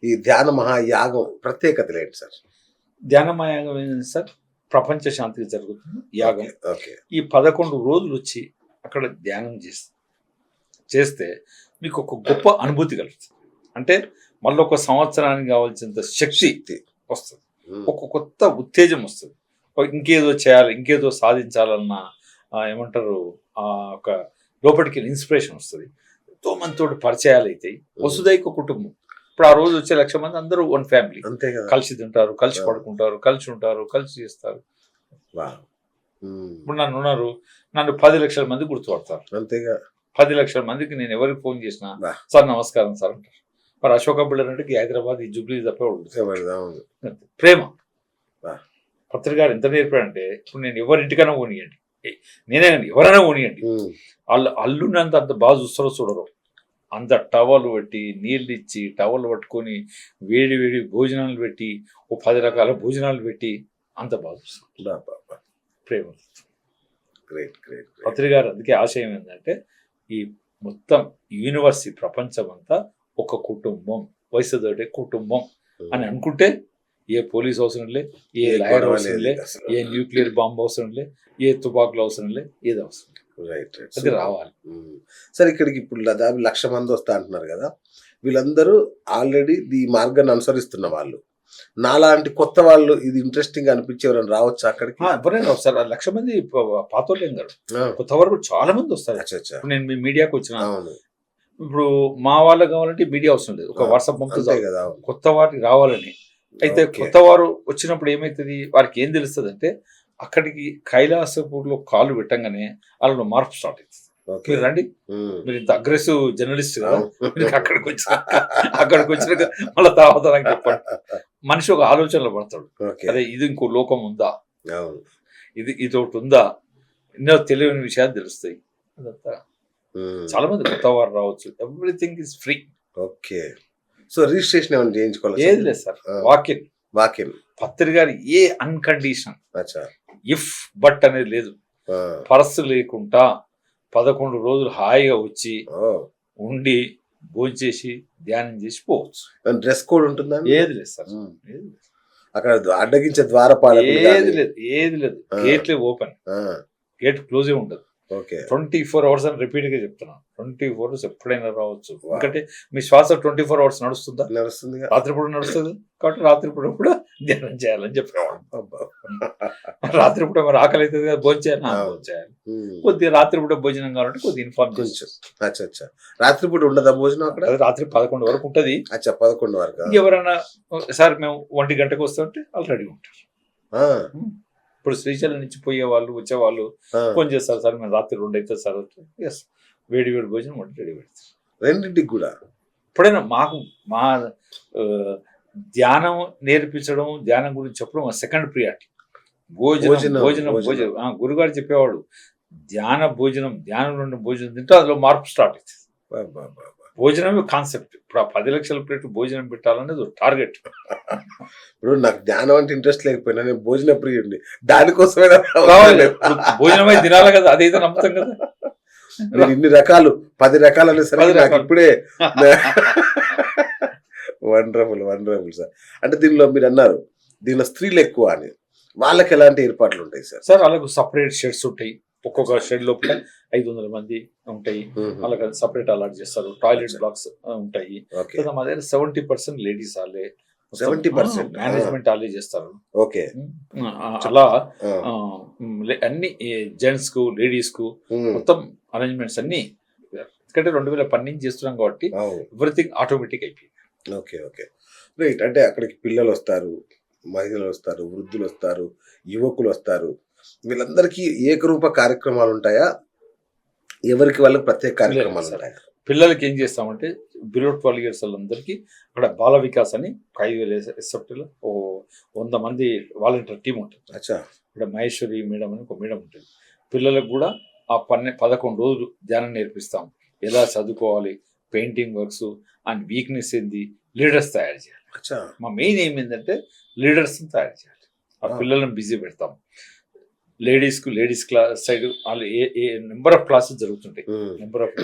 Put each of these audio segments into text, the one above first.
ఈ ధ్యాన మహాయాగం ప్రత్యేకతలు ఏంటి సార్? ధ్యానమయాగం ఏంటంటే సార్, ప్రపంచ శాంతికి జరుగుతుంది యాగం. ఓకే. ఈ 11 రోజులు వచ్చి అక్కడ ధ్యానం చేస్తే మీకు ఒక గొప్ప అనుభూతి కలుగుతుంది. అంటే మళ్ళీ ఒక సంవత్సరానికి కావాల్సినంత శక్తి వస్తుంది, ఒక కొత్త ఉత్తేజం వస్తుంది, ఇంకేదో చేయాలి, ఇంకేదో సాధించాలన్న ఏమంటారు ఒక లోపలికి ఇన్స్పిరేషన్ వస్తుంది. ఎంతో మందితో పరిచయాలు అవుతాయి. వసుదైక కుటుంబం. ఇప్పుడు ఆ రోజు వచ్చే 1,00,000 మంది అందరూ వన్ ఫ్యామిలీ, కలిసి తింటారు, కలిసి పడుకుంటారు, కలిసి ఉంటారు, కలిసి చేస్తారు. ఇప్పుడు నన్ను 10 లక్షల మంది గుర్తుపడతారు. అంతేగా 10 లక్షల మందికి నేను ఎవరికి ఫోన్ చేసినా సార్ నమస్కారం సార్ అంటారు. మరి అశోక బిల్డర్ అంటే హైదరాబాద్ ఈ జూబ్లీ తప్ప ప్రేమ. పత్రికారు ఎంత నేర్పాడంటే, ఇప్పుడు నేను ఎవరింటికైనా పోనీయండి, నేనే ఎవరైనా పోనీయండి, వాళ్ళు అల్లునంత అంత బాగా చూస్తారో చూడరు. అంత టవల్ పెట్టి నీళ్ళు ఇచ్చి టవల్ పట్టుకొని వేడి వేడి భోజనాలు పెట్టి 10 రకాల భోజనాలు పెట్టి అంత బాగా చూస్తారు. ప్రేమ. పత్రికారు అందుకే ఆశయం ఏంటంటే, ఈ మొత్తం యూనివర్స్, ఈ ప్రపంచం అంతా ఒక కుటుంబం, వయసుతోటే కుటుంబం అని అనుకుంటే ఏ పోలీస్ అవసరం లే, ఏ లాయర్ అవసరం లే, ఏ న్యూక్లియర్ బాంబు అవసరం లే, ఏ తుపాకులు అవసరం లే, ఏది అవసరం. అది రావాలి. సరే, ఇక్కడికి ఇప్పుడు దాదాపు 1,00,000 మంది వస్తా అంటున్నారు కదా, వీళ్ళందరూ ఆల్రెడీ ఈ మార్గాన్ని అనుసరిస్తున్న వాళ్ళు. నాలాంటి కొత్త వాళ్ళు ఇది ఇంట్రెస్టింగ్ అనిపించి ఎవరైనా రావచ్చు అక్కడికి? ఎవరైనా వస్తారు. 1,00,000 మంది పాతోళ్ళేం కాదు, కొత్త వారు చాలా మంది వస్తారు. ఇప్పుడు నేను మీ మీడియాకి వచ్చిన, ఇప్పుడు మా వాళ్ళకి కావాలంటే మీడియా అవసరం లేదు, ఒక వాట్సాప్ పంపితే కదా కొత్త వారికి రావాలని. అయితే కొత్త వారు వచ్చినప్పుడు ఏమైతుంది, వారికి ఏం తెలుస్తుంది అంటే, అక్కడికి కైలాసపూర్లో కాలు పెట్టంగానే వాళ్ళలో మార్పు స్టార్ట్ అవుతుంది. మీరు రండి, మీరు ఇంత అగ్రెసివ్ జర్నలిస్ట్ కదా, మీకు అక్కడికి వచ్చినాక మళ్ళీ తర్వాత నాకు చెప్పండి. మనిషి ఒక ఆలోచనలో పడతాడు, అదే ఇది ఇంకో లోకం ఉందా, ఇది ఒకటి ఉందా, ఎన్నో తెలియని విషయాలు తెలుస్తాయి. అదంతా చాలా మంది కొత్త వారు రావచ్చు. Everything is free. Okay. So registration ఏమైనా చేయించుకోవాలి? ఏది లేదు సార్, వాకిన్. పత్రికారు ఏ అన్కండిషన్, ఇఫ్ బట్ అనేది లేదు. పర్సు లేకుండా 11 రోజులు హాయిగా వచ్చి ఉండి భోంచేసి ధ్యానం చేసి పోవచ్చు. డ్రెస్ కోడ్ ఉంటుందా? ఏది లేదు సార్, అక్కడ అడ్డగించే ద్వారపాలకులు ఏది లేదు. గేట్లే ఓపెన్, గేట్ క్లోజ్ ఉండదు. 24 hours అని రిపీట్ గా చెప్తున్నాను. 24 hours ఎప్పుడైనా రావచ్చు. ఎందుకంటే మీ శ్వాస 24 hours నడుస్తుంది, రాత్రిపూట నడుస్తుంది. కాబట్టి రాత్రిపూట కూడా ధ్యానం చేయాలని చెప్పేవాడు. రాత్రిపూట మరి ఆకలి అవుతుంది కదా, భోజనం చేయాలి. కొద్దిగా రాత్రిపూట భోజనం కావాలంటే కొద్దిగా ఇన్ఫార్మ్ చేసి. రాత్రిపూట ఉండదా భోజనం అక్కడ? రాత్రి 11 వరకు ఉంటుంది. 11 వరకు. ఎవరైనా సార్ మేము 1 గంటకు వస్తుంటే ఆల్రెడీ ఉంటారు. ఇప్పుడు శ్రీశైలం నుంచి పోయే వాళ్ళు వచ్చేవాళ్ళు ఫోన్ చేస్తారు, సార్ మేము రాత్రి 2 అవుతుంది సార్. ఎస్, వేడి భోజనం రెడీ పెడతారు. 2ంటికి కూడా. ఎప్పుడైనా మా ధ్యానం నేర్పించడం, ధ్యానం గురించి చెప్పడం మా సెకండ్ ప్రియారిటీ. భోజనం గురుగారు చెప్పేవాడు, ధ్యానం నుండి భోజనం తింటే అందులో మార్పు స్టార్ట్ అవుతుంది. భోజనమే కాన్సెప్ట్. ఇప్పుడు 10 లక్షల ప్లేట్ భోజనం పెట్టాలనేది టార్గెట్. ఇప్పుడు నాకు ధ్యానం అంటే ఇంట్రెస్ట్ లేకపోయినా నేను భోజన ప్రియుడిని, దానికోసమే భోజనమై తినాలి కదా, అదైతే నమ్ముతాం కదా. నేను ఇన్ని రకాలు 10 రకాలు సరే నాకు ఇప్పుడే వండర్ఫుల్ సార్. అంటే దీనిలో మీరు అన్నారు దీనిలో స్త్రీలు ఎక్కువ అని, వాళ్ళకి ఎలాంటి ఏర్పాట్లు ఉంటాయి సార్? సార్ వాళ్ళకు సపరేట్ షెడ్స్ ఉంటాయి. ఒక్కొక్క షెడ్ లోపల 500 మంది ఉంటాయి. వాళ్ళకి సపరేట్ అలాట్ చేస్తారు. టాయిలెట్ బ్లాక్స్ ఉంటాయి. మా దగ్గర 70% లేడీస్ వాళ్ళే, 70% మేనేజ్మెంట్ వాళ్ళే చేస్తారు. ఓకే. అలా అన్ని జెంట్స్ కు లేడీస్ కు మొత్తం అరేంజ్మెంట్స్ అన్ని. ఎందుకంటే 2010 నుంచి చేస్తున్నాం కాబట్టి ఎవ్రీథింగ్ ఆటోమేటిక్ అయిపోయింది. Okay right. అంటే అక్కడికి పిల్లలు వస్తారు, మహిళలు వస్తారు, వృద్ధులు వస్తారు, యువకులు వస్తారు. వీళ్ళందరికీ ఏకరూప కార్యక్రమాలు ఉంటాయా? ఎవరికి వాళ్ళకి ప్రత్యేక కార్యక్రమాలు ఉంటాయా? పిల్లలకి ఏం చేస్తామంటే బిలో 12 years వాళ్ళందరికీ అక్కడ బాల వికాస్ అని 5,000 SFTలో 100 మంది వాలంటీర్ టీం ఉంటుంది. ఇక్కడ మహేశ్వరి మేడం అని ఒక మేడం ఉంటుంది. పిల్లలకు కూడా ఆ 11 రోజులు ధ్యానం నేర్పిస్తాం. ఎలా చదువుకోవాలి, పెయింటింగ్ వర్క్స్ అండ్ వీక్నెస్ ఏంది, లీడర్స్ తయారు చేయాలి. మా మెయిన్ ఏం ఏంటంటే లీడర్స్ని తయారు చేయాలి. ఆ పిల్లలను బిజీ పెడతాం. లేడీస్ క్లాస్ సైడ్ వాళ్ళు ఏ నెంబర్ ఆఫ్ క్లాసెస్ జరుగుతుంటాయి, నెంబర్ ఆఫ్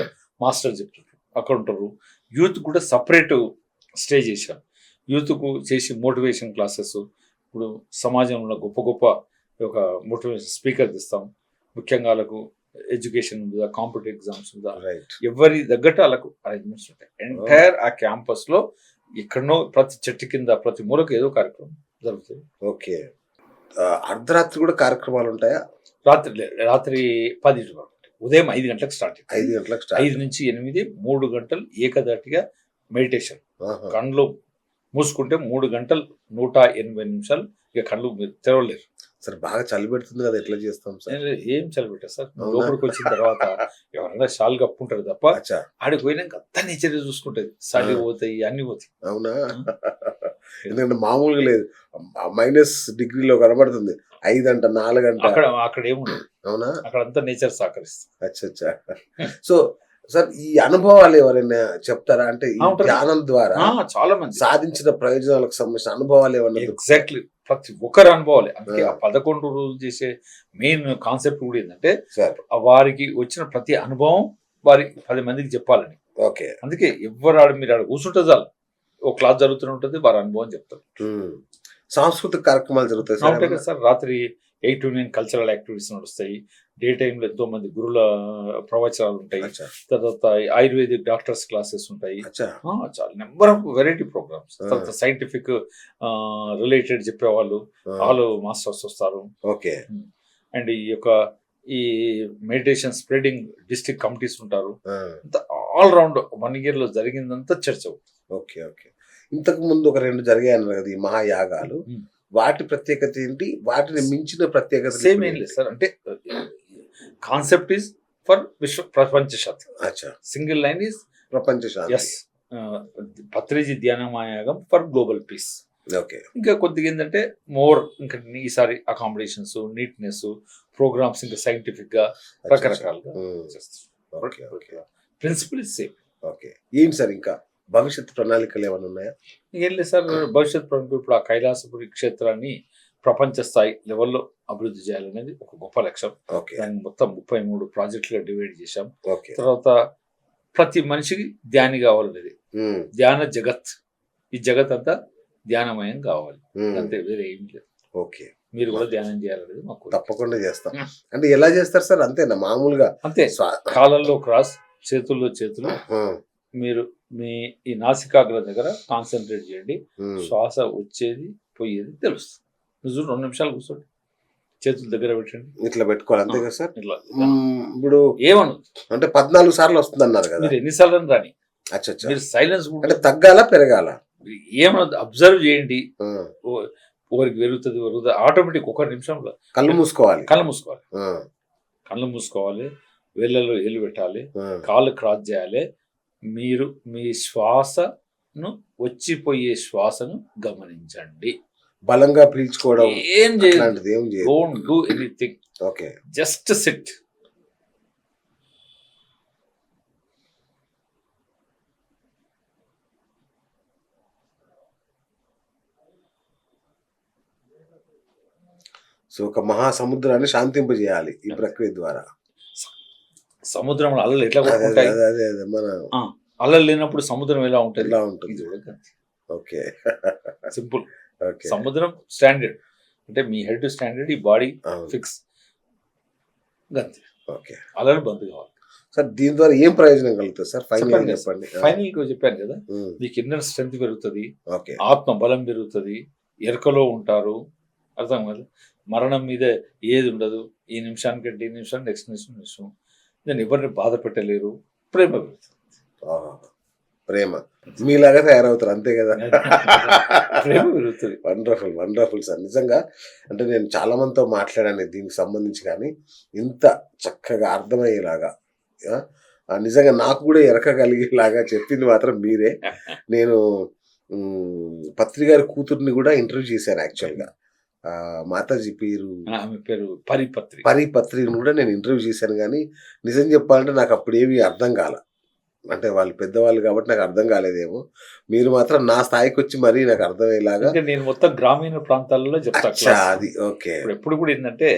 మాస్టర్స్ చెప్తుంటారు, అక్కడ ఉంటారు. యూత్ కూడా సపరేట్ స్టే చేశాం. యూత్కు చేసి మోటివేషన్ క్లాసెస్, ఇప్పుడు సమాజంలో గొప్ప గొప్ప ఒక మోటివేషన్ స్పీకర్ ఇస్తాం. ముఖ్యంగా వాళ్ళకు ఎడ్యుకేషన్ ఉందా, కాంపిటేటివ్ ఎగ్జామ్స్ ఉందా, ఎవరి తగ్గట్టు వాళ్ళకు అరేంజ్మెంట్స్ ఉంటాయి. ఎంటైర్ ఆ క్యాంపస్ లో ఎక్కడనో ప్రతి చెట్టు కింద ప్రతి మూలకు ఏదో కార్యక్రమం జరుగుతుంది. ఓకే. అర్ధరాత్రి కూడా కార్యక్రమాలు ఉంటాయా? రాత్రి 10 వరకు, ఉదయం 5 గంటలకు స్టార్ట్. 5 గంటలకు 5 నుంచి 8 3 గంటలు ఏకదాటిగా మెడిటేషన్. కళ్ళు మూసుకుంటే 3 గంటలు 180 నిమిషాలు ఇక కళ్ళు మీరు తెరవలేరు. సార్ బాగా చలి పెడుతుంది కదా, ఎట్లా చేస్తాం సార్? ఏం చలి పెట్టారు సార్, లోపలికి వచ్చిన తర్వాత ఎవరైనా షాల్ కప్పుకుంటారు తప్ప ఆడికి పోయినాక అంతా నేచర్ చూసుకుంటది. చలి పోతాయి, అన్ని పోతాయి. అవునా? ఎందుకంటే మామూలుగా లేదు, -డిగ్రీలో కనబడుతుంది. 5 గంట 4 గంట అక్కడ ఏముండదు. అవునా? అక్కడ అంతా నేచర్ సహకరిస్తుంది. అచ్చా. సో సార్, ఈ అనుభవాలు ఎవరైనా చెప్తారా? అంటే ఈ ధ్యానం ద్వారా చాలా మంది సాధించిన ప్రయోజనాలకు సంబంధించిన అనుభవాలు ఏమన్నా? ఎగ్జాక్ట్లీ, ప్రతి ఒక్కరు అనుభవాలే. అందుకే ఆ 11 రోజులు చేసే మెయిన్ కాన్సెప్ట్ కూడా ఏంటంటే వారికి వచ్చిన ప్రతి అనుభవం వారికి 10 మందికి చెప్పాలని. ఓకే. అందుకే ఎవరు మీరు ఆడ కూర్చుంటే చాలు, ఒక క్లాస్ జరుగుతూనే ఉంటుంది, వారి అనుభవం చెప్తారు. సాంస్కృతిక కార్యక్రమాలు జరుగుతాయి కదా సార్. రాత్రి 8 to 9 కల్చరల్ యాక్టివిటీస్ నడుస్తాయి. డే టైంలో ఎంతో మంది గురువుల ప్రవచనాలు ఉంటాయి. తర్వాత ఆయుర్వేదిక్ డాక్టర్స్ క్లాసెస్ ఉంటాయి. చాలా నెంబర్ ఆఫ్ వెరైటీ ప్రోగ్రామ్స్. తర్వాత సైంటిఫిక్ రిలేటెడ్ చెప్పేవాళ్ళు వాళ్ళు మాస్టర్స్ వస్తారు. ఓకే. అండ్ ఈ మెడిటేషన్ స్ప్రెడింగ్ డిస్ట్రిక్ట్ కమిటీస్ ఉంటారు. ఆల్ రౌండ్ 1 year లో జరిగిందంతా చర్చ. ఓకే. ఓకే. ఇంతకు ముందు ఒక 2 జరిగాయి అన్నారు కదా, ఈ మహాయాగాలు. వాటి ప్రత్యేకత ఏంటి? వాటిని మించిన ప్రత్యేకత సేమ్ ఏం లేదు సార్. అంటే కాన్సెప్ట్ ఈస్ ఫర్ ప్రపంచ శాంతి. సింగిల్ లైన్ ఈస్ ప్రపంచ శాంతి. ఎస్. పత్రిజీ ధ్యాన మహాయాగం ఫర్ గ్లోబల్ పీస్. ఓకే. ఇంకా కొద్దిగా ఏంటంటే మోర్ ఇంకా ఈసారి అకామిడేషన్స్, నీట్నెస్ ప్రోగ్రామ్స్ ఇంకా సైంటిఫిక్ గా రకరకాలుగా ప్రిన్సిపల్ ఇస్ సేమ్. ఓకే. ఏంటి సార్ ఇంకా భవిష్యత్ ప్రణాళికలు ఏమైనా ఉన్నాయా? ఏం లేదు సార్. భవిష్యత్ ప్రణాళిక ఇప్పుడు ఆ కైలాసపురి క్షేత్రాన్ని ప్రపంచ స్థాయి లెవెల్లో అభివృద్ధి చేయాలనేది ఒక గొప్ప లక్ష్యం. దాన్ని మొత్తం 33 ప్రాజెక్టులుగా డివైడ్ చేశాం. తర్వాత ప్రతి మనిషికి ధ్యాని కావాలనేది, ధ్యాన జగత్. ఈ జగత్ అంతా ధ్యానమయం కావాలి, అంతే, వేరే ఏం లేదు. ఓకే. మీరు కూడా ధ్యానం చేయాలనేది మాకు. తప్పకుండా చేస్తాం. అంటే ఎలా చేస్తారు సార్? అంతేనా? మామూలుగా అంతే. కాళ్ళల్లో క్రాస్, చేతుల్లో చేతులు. మీరు మీ ఈ నాసికాగ్ర దగ్గర కాన్సన్ట్రేట్ చేయండి. శ్వాస వచ్చేది పోయేది తెలుస్తుంది. నువ్వు 2 నిమిషాలు కూర్చోండి, చేతుల దగ్గర పెట్టండి, ఇట్లా పెట్టుకోవాలి. అంతే కదా సార్? ఇట్లా. ఇప్పుడు ఏమను అంటే 14 సార్లు వస్తుంది అన్నారు కదా, మీరు ఎన్నిసార్లు రాని. మీరు సైలెన్స్ అంటే తగ్గాల పెరగాల ఏమన్నా అబ్జర్వ్ చేయండి. ఒకరికి పెరుగుతుంది ఆటోమేటిక్. 1 నిమిషంలో కళ్ళు మూసుకోవాలి. కళ్ళు మూసుకోవాలి, వేళ్ళలో ఏళ్ళు పెట్టాలి, కాళ్ళు క్రాస్ చేయాలి. మీరు మీ శ్వాసను, వచ్చిపోయే శ్వాసను గమనించండి. బలంగా పీల్చుకోవడం ఏం చేయాలి? Don't do anything. Okay. Just SIT. So ఒక మహాసముద్రాన్ని శాంతింపజేయాలి ఈ ప్రక్రియ ద్వారా. సముద్రంలో అలలు ఎట్లా కొట్టుకుంటాయి? అలలు లేనప్పుడు సముద్రం ఎలా ఉంటుంది? ఓకే. సింపుల్. సముద్రం స్టాండర్డ్ అంటే మీ హెడ్ స్టాండర్డ్, ఈ బాడీ ఫిక్స్. గంతే. ఓకే. అలలు బంద్ కావాలి. సార్ దీని ద్వారా ఏం ప్రయోజనం కలుగుతుంది సార్? చెప్పండి. ఫైనల్ గా చెప్పాను కదా, మీకు ఇన్నర్ స్ట్రెంత్ పెరుగుతుంది, ఆత్మ బలం పెరుగుతుంది, ఎరుకలో ఉంటారు. అర్థం కదా? మరణం మీద ఏది ఉండదు. ఈ నిమిషానికంటే ఈ నిమిషం, నెక్స్ట్ నిమిషం నేను ఎవరిని బాధ పెట్టలేరు. ప్రేమ పెరుగుతుంది. ప్రేమ మీలాగా తయారవుతారు, అంతే కదా? ప్రేమ పెరుగుతుంది. Wonderful sir. నిజంగా అంటే నేను చాలా మందితో మాట్లాడాను దీనికి సంబంధించి, కానీ ఇంత చక్కగా అర్థమయ్యేలాగా, నిజంగా నాకు కూడా ఎరక కలిగేలాగా చెప్పింది మాత్రం మీరే. నేను పత్రి గారి కూతుర్ని కూడా ఇంటర్వ్యూ చేశాను యాక్చువల్గా. మాతాజీ పేరు పరిపత్రిని కూడా నేను ఇంటర్వ్యూ చేశాను, కానీ నిజం చెప్పాలంటే నాకు అప్పుడు ఏమీ అర్థం కాల. అంటే వాళ్ళు పెద్దవాళ్ళు కాబట్టి నాకు అర్థం కాలేదేమో. మీరు మాత్రం నా స్థాయికి వచ్చి మరీ నాకు అర్థమయ్యేలాగా. నేను మొత్తం గ్రామీణ ప్రాంతాలలో చెప్తాను. అది ఓకే. ఎప్పుడు కూడా ఏంటంటే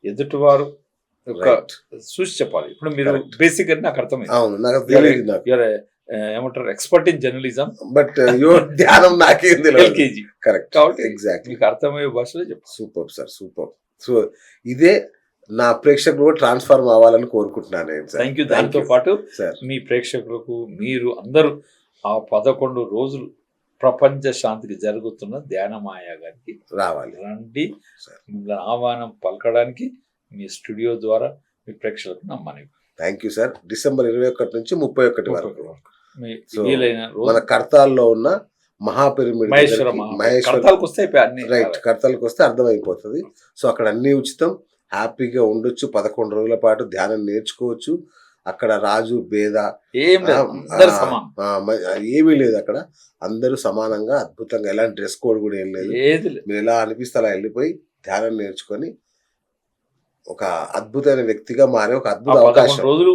ఎదుటివారు చూసి చెప్పాలి. ఇప్పుడు మీరు బేసిక్ అని నాకు అర్థమైంది. అవును, నాకు ఏమంటారు ఎక్స్పర్ట్ ఇన్ జర్నలిజం, బట్ ధ్యానం నాకేం తెలియదు. ఎల్కేజీ. కరెక్ట్, కాబట్టి ఎగ్జాక్ట్లీ. మీకు అర్థమయ్యే భాషలో చెప్పు. Super sir, super. సో ఇదే నా ప్రేక్షకులు ట్రాన్స్ఫార్మ్ అవ్వాలని కోరుకుంటున్నాను నేను సార్. Thank you. దాంతో పాటు సార్ మీ ప్రేక్షకులకు మీరు అందరూ ఆ 11 రోజులు ప్రపంచ శాంతికి జరుగుతున్న ధ్యానమాయ గారికి రావాలి, రండి. సార్. మిమ్మల్ని ఆహ్వానం పలకడానికి మీ స్టూడియో ద్వారా మీ ప్రేక్షకులకు నా మనవి. Thank you sir. డిసెంబర్ 21 నుంచి 31 వరకు మీ సో వీలైన రోజు మన కర్తాల్లో ఉన్న మహాపిరమిడ్ మహేశ్వర కర్తాలకు వస్తే అయిపోయి అన్ని రైట్, కర్తాలకు వస్తే అర్థమైపోతుంది. సో అక్కడ అన్ని ఉచితం, హ్యాపీగా ఉండొచ్చు. 11 రోజుల పాటు ధ్యానం నేర్చుకోవచ్చు. అక్కడ రాజు భేద ఏం లేదు, అందరూ సమానం. ఏమీ లేదు. అక్కడ అందరూ సమానంగా అద్భుతంగా, ఎలాంటి డ్రెస్ కోడ్ కూడా ఏం లేదు. ఏది లేదు. మీరు ఎలా అనిపిస్తే అలా వెళ్ళిపోయి ధ్యానం నేర్చుకొని ఒక అద్భుతమైన వ్యక్తిగా మారే ఒక అద్భుత ఆ 11 అవకాశం. రోజులు